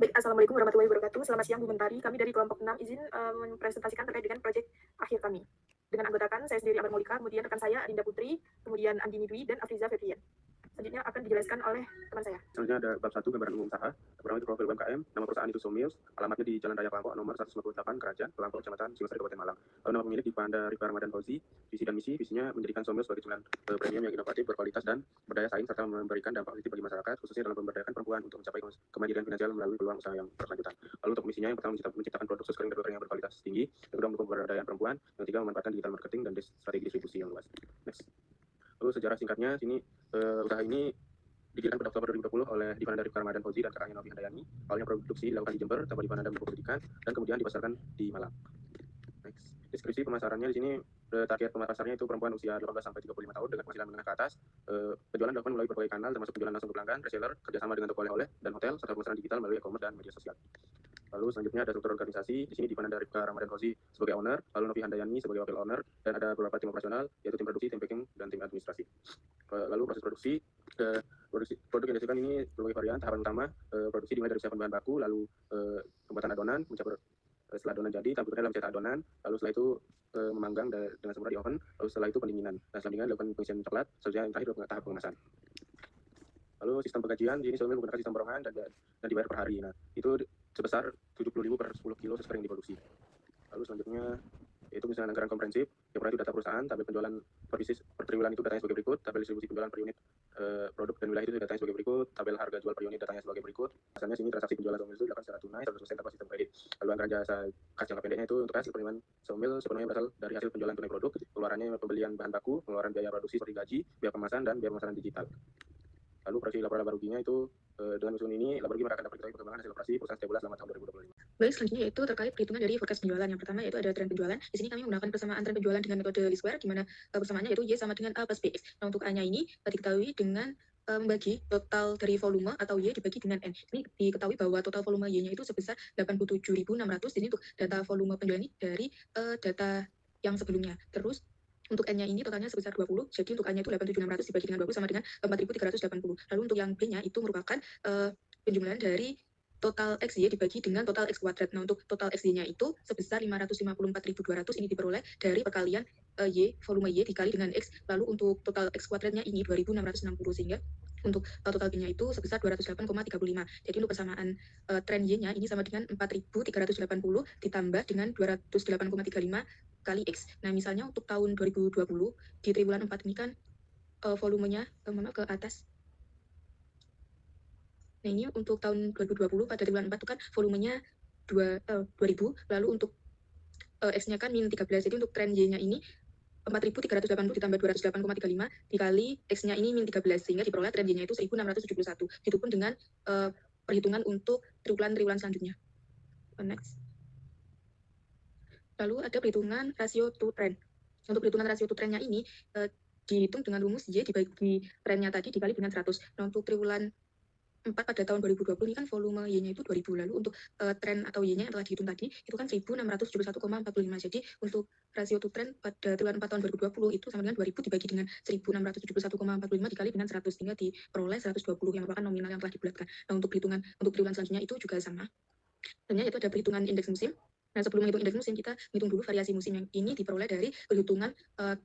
Baik, assalamualaikum warahmatullahi wabarakatuh. Selamat siang Bu Mentari. Kami dari kelompok 6 izin mempresentasikan terkait dengan proyek akhir kami. Dengan anggotakan saya sendiri Amar Maulika, kemudian rekan saya Adinda Putri, kemudian Andini Dwi dan Afriza Febrian. Selanjutnya akan dijelaskan oleh teman saya. Selanjutnya ada bab 1 gambaran umum usaha. Pertama itu profil UMKM, nama perusahaan itu Somils, alamatnya di Jalan Raya Kelangkok nomor 158 Kerajaan, Kelangkok, Kecamatan Singosari, Kabupaten Malang. Lalu nama pemilik di Panda Rifka Ramadan Fauzi, visi dan misi, visinya menjadikan Somils sebagai cemilan premium yang inovatif, berkualitas dan berdaya saing serta memberikan dampak positif bagi masyarakat, khususnya dalam pemberdayakan perempuan untuk mencapai kemandirian finansial melalui peluang usaha yang berkelanjutan. Lalu untuk misinya yang pertama menciptakan produk sus kering yang berkualitas tinggi, yang kedua mendukung pemberdayaan perempuan, yang ketiga memanfaatkan digital marketing dan strategi distribusi yang luas. Next. Lalu sejarah singkatnya sini usaha ini didirikan pada Oktober 2020 oleh Divanda Rifka Ramadan Fauzi dan kakaknya Novi Handayani. Awalnya produksi dilakukan di Jember, tanpa Divanda dan Buku Pendidikan, dan kemudian dipasarkan di Malang. Next. Deskripsi pemasarannya di sini target pasarnya itu perempuan usia 18 sampai 35 tahun dengan penghasilan menengah ke atas. Penjualan dilakukan melalui berbagai kanal termasuk penjualan langsung ke pelanggan, reseller, kerjasama dengan toko oleh-oleh dan hotel, serta pemasaran digital melalui e-commerce dan media sosial. Lalu selanjutnya ada struktur organisasi. Di sini Divanda Rifka Ramadan Fauzi sebagai owner, lalu Novi Handayani sebagai wakil owner, dan ada beberapa tim operasional yaitu tim produksi, tim packing, dan tim administrasi. Lalu proses produksi produk yang dihasilkan ini berbagai varian. Tahapan utama produksi dimulai dari persiapan bahan baku, lalu pembuatan adonan, setelah adonan jadi tampilkan dalam cetak adonan, lalu setelah itu memanggang dengan semula di oven, lalu setelah itu pendinginan. Nah, selanjutnya dilakukan pengisian coklat, selanjutnya yang terakhir tahap pengemasan. Lalu sistem penggajian di sini Somil menggunakan sistem borongan dan dibayar per hari. Nah, itu sebesar 70.000 per 10 kilo sesuai yang diproduksi. Lalu selanjutnya yaitu misalnya anggaran komprehensif, yang pertama itu data perusahaan, tabel penjualan per bisnis per triwulan itu datanya sebagai berikut, tabel distribusi penjualan per unit produk dan wilayah itu datanya sebagai berikut, tabel harga jual per unit datanya sebagai berikut. Asalnya sini transaksi penjualan Somil itu dilakukan secara tunai 100% tanpa sistem kredit. Lalu anggaran jasa kas jangka pendeknya itu untuk hasil penerimaan Somil sepenuhnya berasal dari hasil penjualan tunai produk, keluarannya pembelian bahan baku, pengeluaran biaya produksi seperti gaji, biaya kemasan dan biaya pemasaran digital. Lalu proyeksi laporan laba ruginya itu dengan usul ini laba rugi akan dapat diketahui perkembangan hasil operasi perusahaan setiap bulan selama tahun 2025. Baik, selanjutnya yaitu terkait perhitungan dari forecast penjualan. Yang pertama yaitu ada tren penjualan. Di sini kami menggunakan persamaan tren penjualan dengan metode least square, di mana persamaannya yaitu Y sama dengan A plus BX. Nah, untuk A-nya ini diketahui dengan membagi total dari volume atau Y dibagi dengan N. Ini diketahui bahwa total volume Y-nya itu sebesar 87.600. Jadi untuk data volume penjualan ini dari data yang sebelumnya. Terus untuk N-nya ini totalnya sebesar 20, jadi untuk A-nya itu 87.600 dibagi dengan 20 sama dengan 4.380. Lalu untuk yang B-nya itu merupakan penjumlahan dari total XY dibagi dengan total X kuadrat. Nah, untuk total XY-nya itu sebesar 554.200, ini diperoleh dari perkalian Y, volume Y dikali dengan X, lalu untuk total X kuadratnya ini 2.660, sehingga untuk total B-nya itu sebesar 208,35. Jadi untuk persamaan tren Y-nya ini sama dengan 4.380 ditambah dengan 208,35 kali X. Nah, misalnya untuk tahun 2020 di triwulan 4 ini kan volumenya ke atas. Nah, ini untuk tahun 2020 pada triwulan 4 itu kan volumenya 2000, lalu untuk X-nya kan min 13. Jadi untuk tren Y-nya ini 4.380 ditambah 208,35 dikali X-nya ini min 13, sehingga diperoleh tren Y-nya itu 1.671. Itu pun dengan perhitungan untuk triwulan selanjutnya. Next. Lalu ada perhitungan rasio to trend. Untuk perhitungan rasio to trendnya ini dihitung dengan rumus Y dibagi trennya tadi dikali dengan 100. Nah, untuk triwulan 4 pada tahun 2020 ini kan volume Y-nya itu 2000, lalu untuk tren atau Y-nya yang telah dihitung tadi itu kan 1.671,45. Jadi untuk rasio to trend pada triwulan 4 tahun 2020 itu sama dengan 2000 dibagi dengan 1.671,45 dikali dengan 100, sehingga diperoleh 120 yang merupakan nominal yang telah dibulatkan. Nah, untuk perhitungan untuk triwulan selanjutnya itu juga sama. Selanjutnya itu ada perhitungan indeks musim. Nah, sebelum menghitung indeks musim, kita hitung dulu variasi musim. Yang ini diperoleh dari perhitungan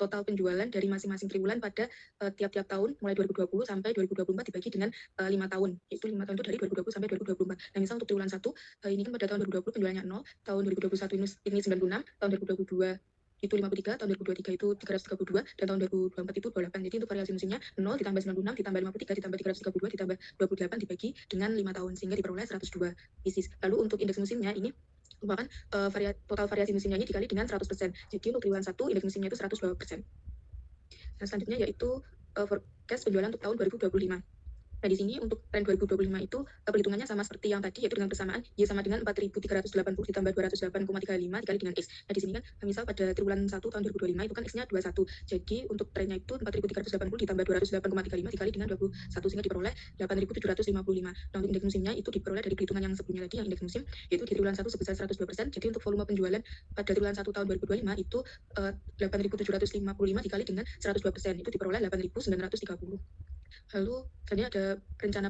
total penjualan dari masing-masing triwulan pada tiap-tiap tahun, mulai 2020 sampai 2024 dibagi dengan 5 tahun. Itu 5 tahun itu dari 2020 sampai 2024. Nah, misal untuk triwulan 1, ini kan pada tahun 2020 penjualannya 0, tahun 2021 ini 96, tahun 2022 itu 53, tahun 2023 itu 332, dan tahun 2024 itu 28. Jadi untuk variasi musimnya 0 ditambah 96 ditambah 53 ditambah 332 ditambah 28 dibagi dengan 5 tahun, sehingga diperoleh 102 pieces. Lalu untuk indeks musimnya ini merupakan total variasi musimnya ini dikali dengan 100%. Jadi untuk triwulan 1 indeks musimnya itu 102%. Nah, selanjutnya yaitu forecast penjualan untuk tahun 2025. Nah, di sini untuk tren 2025 itu perhitungannya sama seperti yang tadi, yaitu dengan persamaan Y sama dengan 4.380 ditambah 208,35 dikali dengan X. Nah, di sini kan misal pada triwulan 1 tahun 2025 itu kan X-nya 21. Jadi untuk trennya itu 4.380 ditambah 208,35 dikali dengan 21, sehingga diperoleh 8.755. Nah, untuk indeks musimnya itu diperoleh dari perhitungan yang sebelumnya tadi, yang indeks musim, yaitu di triwulan 1 sebesar 102%. Jadi untuk volume penjualan pada triwulan 1 tahun 2025 itu 8.755 dikali dengan 102%, itu diperoleh 8.930. Lalu ada rencana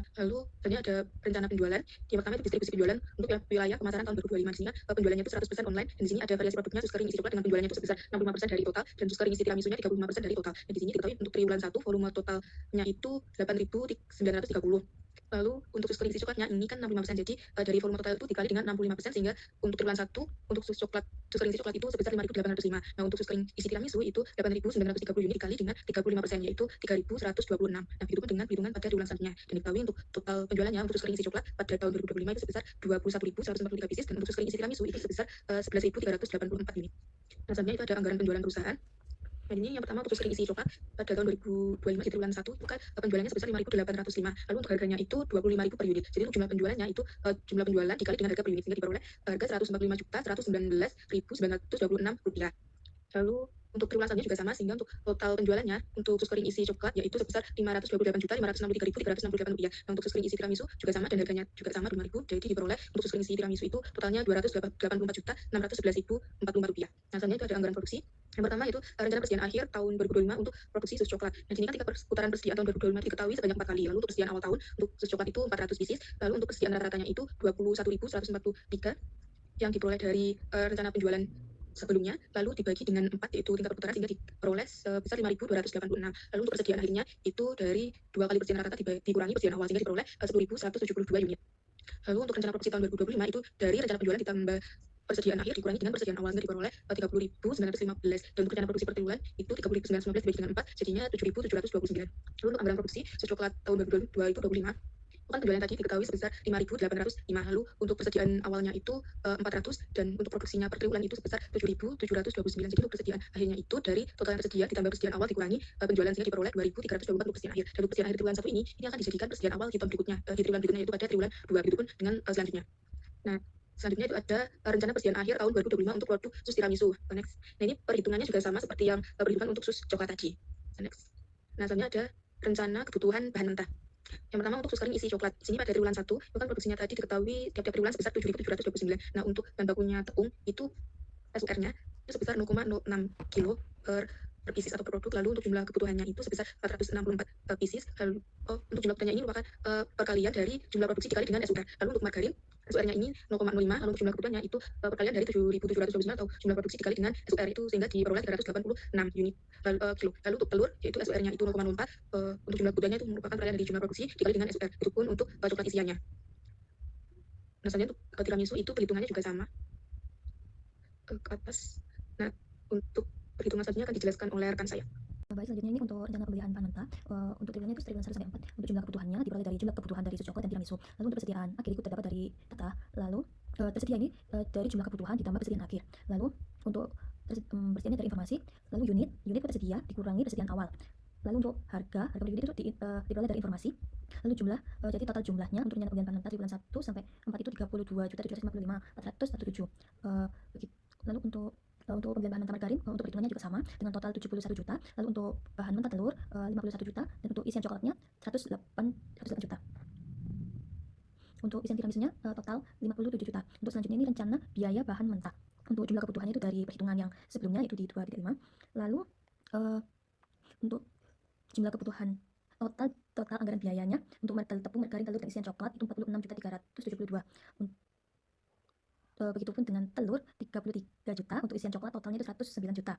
penjualan. Yang pertama itu distribusi penjualan untuk wilayah pemasaran tahun 2025. Di sini penjualannya itu 100% online, dan di sini ada variasi produknya sus kering isi coklat dengan penjualannya itu sebesar 65% dari total, dan sus kering isi tiramisunya 35% dari total. Dan di sini diketahui untuk triwulan 1 volume totalnya itu 8.930. Lalu untuk sus kering isi coklatnya ini kan 65%, jadi dari volume total itu dikali dengan 65%, sehingga untuk triwulan 1 untuk sus kering isi coklat itu sebesar 5.805. Nah, untuk sus kering isi tiramisu itu 8.930 unit dikali dengan 35%, yaitu 3.126. Nah, begitu pun dengan perhitungan pada triwulan selanjutnya. Dan diketahui untuk total penjualannya untuk sus kering isi coklat pada tahun 2025 itu sebesar 21.143 pieces, dan untuk sus kering isi tiramisu itu sebesar 11.384 unit. Nah, selanjutnya itu ada anggaran penjualan perusahaan. Nah, ini yang pertama untuk sus kering isi coklat pada tahun 2025 di triwulan 1 itu kan penjualannya sebesar 5.805. Lalu untuk harganya itu 25.000 per unit. Jadi untuk jumlah penjualannya itu jumlah penjualan dikali dengan harga per unit, sehingga diperoleh harga Rp145.119.926. Lalu untuk triwulan selanjutnya juga sama, sehingga untuk total penjualannya untuk sus kering isi coklat yaitu sebesar Rp528.563.363. Nah, untuk sus kering isi tiramisu juga sama, dan harganya juga sama 5.000. Jadi diperoleh untuk sus kering isi tiramisu itu totalnya Rp284.611.045. Nah, selanjutnya itu ada anggaran produksi. Yang pertama itu rencana persediaan akhir tahun 2025 untuk produksi sus coklat. Nah, di sini kan putaran persediaan tahun 2025 diketahui sebanyak 4 kali. Lalu untuk persediaan awal tahun untuk sus coklat itu 400 pieces. Lalu untuk persediaan rata-ratanya itu 21.143 yang diperoleh dari rencana penjualan sebelumnya, lalu dibagi dengan 4, yaitu tingkat perputaran, sehingga diperoleh sebesar 5.286. Lalu untuk persediaan akhirnya itu dari 2 kali persediaan rata dikurangi persediaan awal, sehingga diperoleh 10.172 unit. Lalu untuk rencana produksi tahun 2025 itu dari rencana penjualan ditambah persediaan akhir dikurangi dengan persediaan awal, sehingga diperoleh 30.915. Dan untuk rencana produksi per triwulan itu 30.915 dibagi dengan 4 jadinya 7.729. Lalu untuk anggaran produksi sus coklat tahun 2025 kan penjualan tadi diketahui sebesar 5.805. Lalu untuk persediaan awalnya itu 400, dan untuk produksinya per triwulan itu sebesar 7.729. Jadi untuk persediaan akhirnya itu dari total yang tersedia ditambah persediaan awal dikurangi penjualan, sehingga diperoleh 2.324 untuk persediaan akhir. Dan untuk persediaan akhir triwulan 1 ini akan dijadikan persediaan awal di tahun berikutnya, di triwulan berikutnya, yaitu pada triwulan 2. Begitupun dengan selanjutnya. Nah, selanjutnya itu ada rencana persediaan akhir tahun 2025 untuk produk sus tiramisu. Next. Nah, ini perhitungannya juga sama seperti yang perhitungan untuk sus coklat tadi. Next. Nah, selanjutnya ada rencana kebutuhan bahan mentah. Yang pertama untuk sus kering isi coklat. Di sini pada triwulan 1, itu kan produksinya tadi diketahui tiap-tiap triwulan sebesar 7.729. Nah, untuk bahan bakunya tepung itu SUR-nya itu sebesar 0,06 kilo per pieces atau per produk. Lalu untuk jumlah kebutuhannya itu sebesar 464 pieces. Lalu untuk jumlah kebutuhannya ini merupakan perkalian dari jumlah produksi dikali dengan SUR. Lalu untuk margarin SUR-nya ini 0,05. Lalu untuk jumlah kebutuhannya itu perkalian dari 7.729 atau jumlah produksi dikali dengan SUR itu, sehingga diperoleh 386 unit kilo. Lalu untuk telur yaitu SUR-nya itu 0,04. Untuk jumlah kebutuhannya itu merupakan perkalian dari jumlah produksi dikali dengan SUR. Itu pun untuk coklat isiannya. Nah, selanjutnya untuk tiramisu itu perhitungannya juga sama ke atas. Nah, untuk perhitungan selanjutnya akan dijelaskan oleh rekan saya. Baik, selanjutnya ini untuk rencana pembelian bahan mentah. Untuk triwulannya itu triwulan 1 sampai 4. Untuk jumlah kebutuhannya diperoleh dari jumlah kebutuhan dari sus coklat dan tiramisu. Lalu untuk persediaan akhir ikut terdapat dari data. Lalu tersedia ini dari jumlah kebutuhan ditambah persediaan akhir. Lalu untuk persediaan dari informasi, lalu unit tersedia dikurangi persediaan awal. Lalu untuk harga per unit itu diperoleh dari informasi. Lalu jumlah, jadi total jumlahnya untuk rencana pembelian bahan mentah triwulan 1 sampai 4 itu 32.755.447. Lalu untuk pembelian bahan mentah margarin, untuk perhitungannya juga sama dengan total 71 juta. Lalu untuk bahan mentah telur 51 juta, dan untuk isian coklatnya 108 juta. Untuk isian tiramisunya total 57 juta. Untuk selanjutnya ini rencana biaya bahan mentah. Untuk jumlah kebutuhannya itu dari perhitungan yang sebelumnya yaitu di 2,5. Lalu untuk jumlah kebutuhan total anggaran biayanya untuk tepung, margarin, telur, dan isian coklat itu 46.372. Begitupun dengan telur 33 juta, untuk isian coklat totalnya itu 209 juta.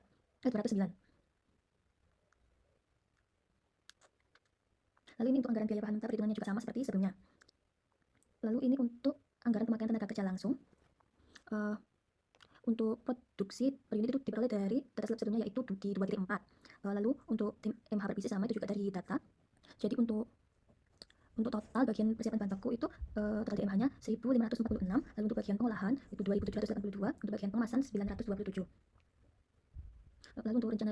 Lalu ini untuk anggaran biaya bahan mentah perhitungannya juga sama seperti sebelumnya. Lalu ini untuk anggaran pemakaian tenaga kerja langsung. Untuk produksi per unit itu diperoleh dari data slide sebelumnya yaitu di 2,4. Lalu untuk tim MH per pieces sama itu juga dari data. Jadi untuk total bagian persiapan bahan baku itu total DMH-nya 1.546. Lalu untuk bagian pengolahan itu 2.782. Untuk bagian pengemasan 927. Lalu untuk rencana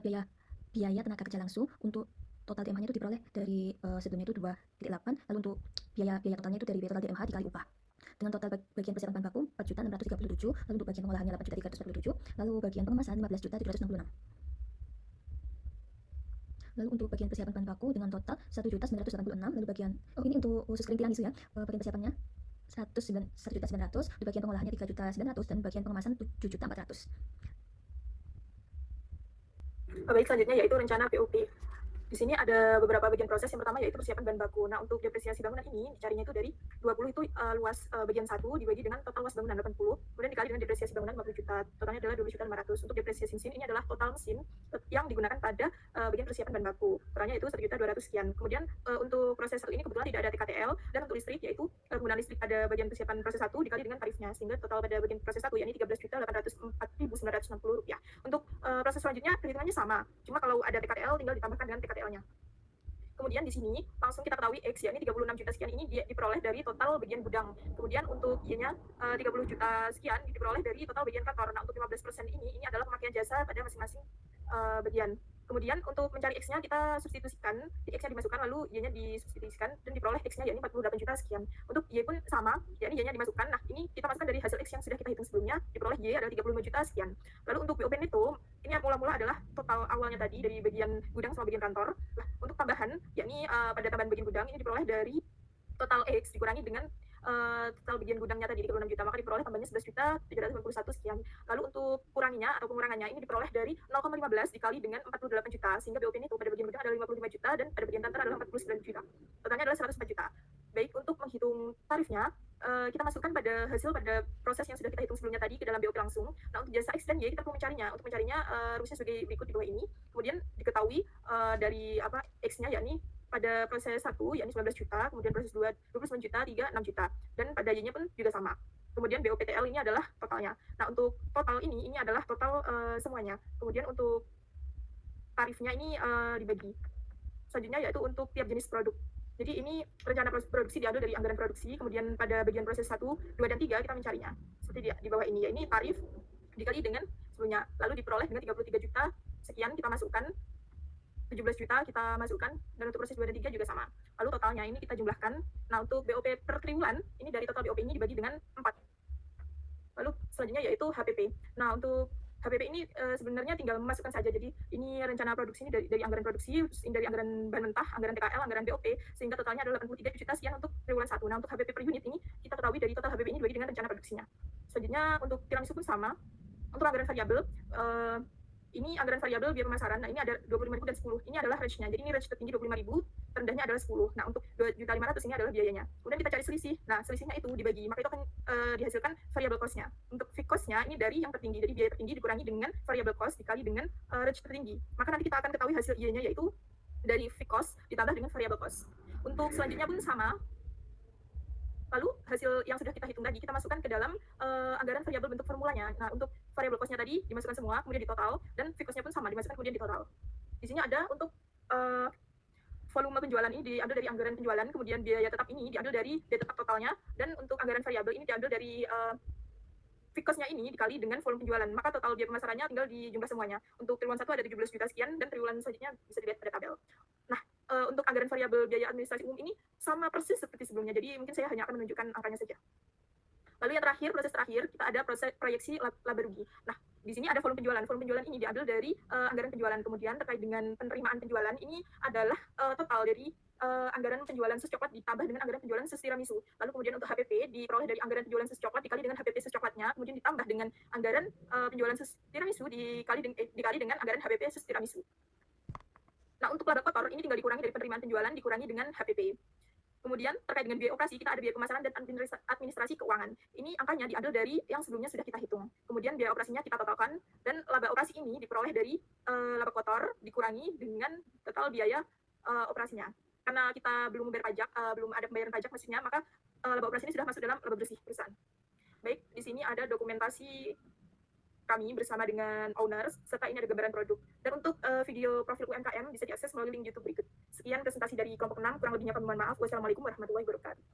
biaya tenaga kerja langsung, untuk total DMH-nya itu diperoleh dari sebelumnya itu 2,8. Lalu untuk biaya totalnya itu dari total DMH dikali upah. Dengan total bagian persiapan bahan baku 4.637. Lalu untuk bagian pengolahannya 8.347. Lalu bagian pengemasan 15.766. Lalu untuk bagian persiapan bahan baku dengan total 1.986. Lalu bagian ini untuk sus kering tiramisu ya, bagian persiapannya 1.900. Di bagian pengolahannya 3.900 dan bagian pengemasan 7.400. Baik, selanjutnya yaitu rencana BOP. Di Di sini ada beberapa bagian proses. Yang pertama yaitu persiapan bahan baku. Nah, untuk depresiasi bangunan ini dicarinya itu dari 20 itu luas bagian 1 dibagi dengan total luas bangunan 80, kemudian dikali dengan depresiasi bangunan 50 juta. Totalnya adalah 12.500.000. Untuk depresiasi mesin ini adalah total mesin yang digunakan pada bagian persiapan bahan baku. Totalnya itu 1.200.000 sekian. Kemudian untuk proses 1 ini kebetulan tidak ada TKTL, dan untuk listrik yaitu penggunaan listrik pada bagian persiapan proses 1 dikali dengan tarifnya, sehingga total pada bagian proses 1 yakni 13.804.960 rupiah. Untuk proses selanjutnya perhitungannya sama, cuma kalau ada TKTL tinggal ditambahkan dengan TKTL-nya. Kemudian di sini langsung kita ketahui X, yakni 36 juta sekian ini diperoleh dari total bagian gudang. Kemudian untuk Y-nya 30 juta sekian diperoleh dari total bagian kantor. Nah, untuk 15% ini adalah pemakaian jasa pada masing-masing bagian. Kemudian untuk mencari X-nya kita substitusikan, X-nya dimasukkan lalu Y-nya disubstitusikan dan diperoleh X-nya yakni 48 juta sekian. Untuk Y pun sama, yakni Y-nya dimasukkan. Nah, ini kita masukkan dari hasil X yang sudah kita hitung sebelumnya, diperoleh Y adalah 35 juta sekian. Lalu untuk BOP neto, ini mula-mula adalah total awalnya tadi dari bagian gudang sama bagian kantor. Nah, untuk tambahan, yakni pada tambahan bagian gudang ini diperoleh dari total X dikurangi dengan total bagian gudangnya tadi 36 juta, maka diperoleh tambahnya 11.791 sekian. Lalu untuk kuranginya atau pengurangannya ini diperoleh dari 0,15 dikali dengan 48 juta, sehingga BOP neto pada bagian gudang adalah 55 juta dan pada bagian kantor adalah 49 juta. Totalnya adalah 104 juta. Baik, untuk menghitung tarifnya, kita masukkan pada hasil pada proses yang sudah kita hitung sebelumnya tadi ke dalam BOP langsung. Nah, untuk jasa X dan Y kita perlu mencarinya. Untuk mencarinya rumusnya sebagai berikut di bawah ini. Kemudian diketahui dari X-nya yakni pada proses 1 yakni 19 juta, kemudian proses 2 29 juta, 3 6 juta, dan pada Y-nya pun juga sama. Kemudian BOPTL ini adalah totalnya. Nah, untuk total ini adalah total semuanya. Kemudian untuk tarifnya ini dibagi. Selanjutnya yaitu untuk tiap jenis produk. Jadi ini rencana produksi diambil dari anggaran produksi, kemudian pada bagian proses 1, 2, dan 3 kita mencarinya. Seperti di bawah ini, ya ini tarif dikali dengan sebelumnya, lalu diperoleh dengan 33 juta sekian kita masukkan, 17 juta kita masukkan, dan untuk proses 2 dan 3 juga sama. Lalu totalnya ini kita jumlahkan. Nah, untuk BOP per triwulan, ini dari total BOP ini dibagi dengan 4. Lalu selanjutnya yaitu HPP. Nah, untuk HPP ini sebenarnya tinggal memasukkan saja. Jadi ini rencana produksi ini dari anggaran produksi, ini dari anggaran bahan mentah, anggaran TKL, anggaran BOP, sehingga totalnya adalah 83 juta sekian untuk triwulan 1. Nah, untuk HPP per unit ini kita ketahui dari total HPP ini dibagi dengan rencana produksinya. Selanjutnya untuk tiramisu pun sama. Untuk anggaran variabel, ini anggaran variabel biaya pemasaran. Nah, ini ada 25.000 dan 10. Ini adalah range-nya. Jadi ini range tertinggi 25.000, terendahnya adalah 10. Nah, untuk 2.500.000 ini adalah biayanya. Kemudian kita cari selisih. Nah, selisihnya itu dibagi, maka itu akan dihasilkan variable cost-nya. Untuk fixed cost-nya ini dari yang tertinggi. Jadi biaya tertinggi dikurangi dengan variable cost dikali dengan range tertinggi. Maka nanti kita akan ketahui hasil Y-nya yaitu dari fixed cost ditambah dengan variable cost. Untuk selanjutnya pun sama. Lalu hasil yang sudah kita hitung tadi kita masukkan ke dalam anggaran variabel bentuk formulanya. Nah, untuk variabel cost-nya tadi dimasukkan semua, kemudian ditotal, dan fixed cost-nya pun sama dimasukkan kemudian ditotal. Di sini ada untuk volume penjualan ini diambil dari anggaran penjualan, kemudian biaya tetap ini diambil dari biaya tetap totalnya, dan untuk anggaran variabel ini diambil dari fixed cost-nya ini dikali dengan volume penjualan. Maka total biaya pemasarannya tinggal dijumlah semuanya. Untuk triwulan 1 ada 17 juta sekian, dan triwulan selanjutnya bisa dilihat pada tabel. Nah, untuk anggaran variabel biaya administrasi umum ini sama persis seperti sebelumnya, jadi mungkin saya hanya akan menunjukkan angkanya saja. Lalu yang terakhir, proses terakhir, kita ada proses proyeksi laba rugi. Nah, di sini ada volume penjualan. Volume penjualan ini diambil dari anggaran penjualan. Kemudian terkait dengan penerimaan penjualan ini adalah total dari anggaran penjualan sus coklat ditambah dengan anggaran penjualan sus tiramisu. Lalu kemudian untuk HPP diperoleh dari anggaran penjualan sus coklat dikali dengan HPP sus coklatnya, kemudian ditambah dengan anggaran penjualan sus tiramisu dikali dengan anggaran HPP sus tiramisu. Nah, untuk laba kotor ini tinggal dikurangi dari penerimaan penjualan dikurangi dengan HPP. Kemudian terkait dengan biaya operasi kita ada biaya pemasaran dan administrasi keuangan. Ini angkanya diambil dari yang sebelumnya sudah kita hitung. Kemudian biaya operasinya kita totalkan, dan laba operasi ini diperoleh dari laba kotor dikurangi dengan total biaya operasinya. Karena kita belum membayar pajak, belum ada pembayaran pajak maksudnya, maka laba operasi ini sudah masuk dalam laba bersih perusahaan. Baik, di sini ada dokumentasi kami bersama dengan owners, serta ini ada gambaran produk. Dan untuk video profil UMKM bisa diakses melalui link YouTube berikut. Sekian presentasi dari kelompok 6, kurang lebihnya kami mohon maaf. Wassalamualaikum warahmatullahi wabarakatuh.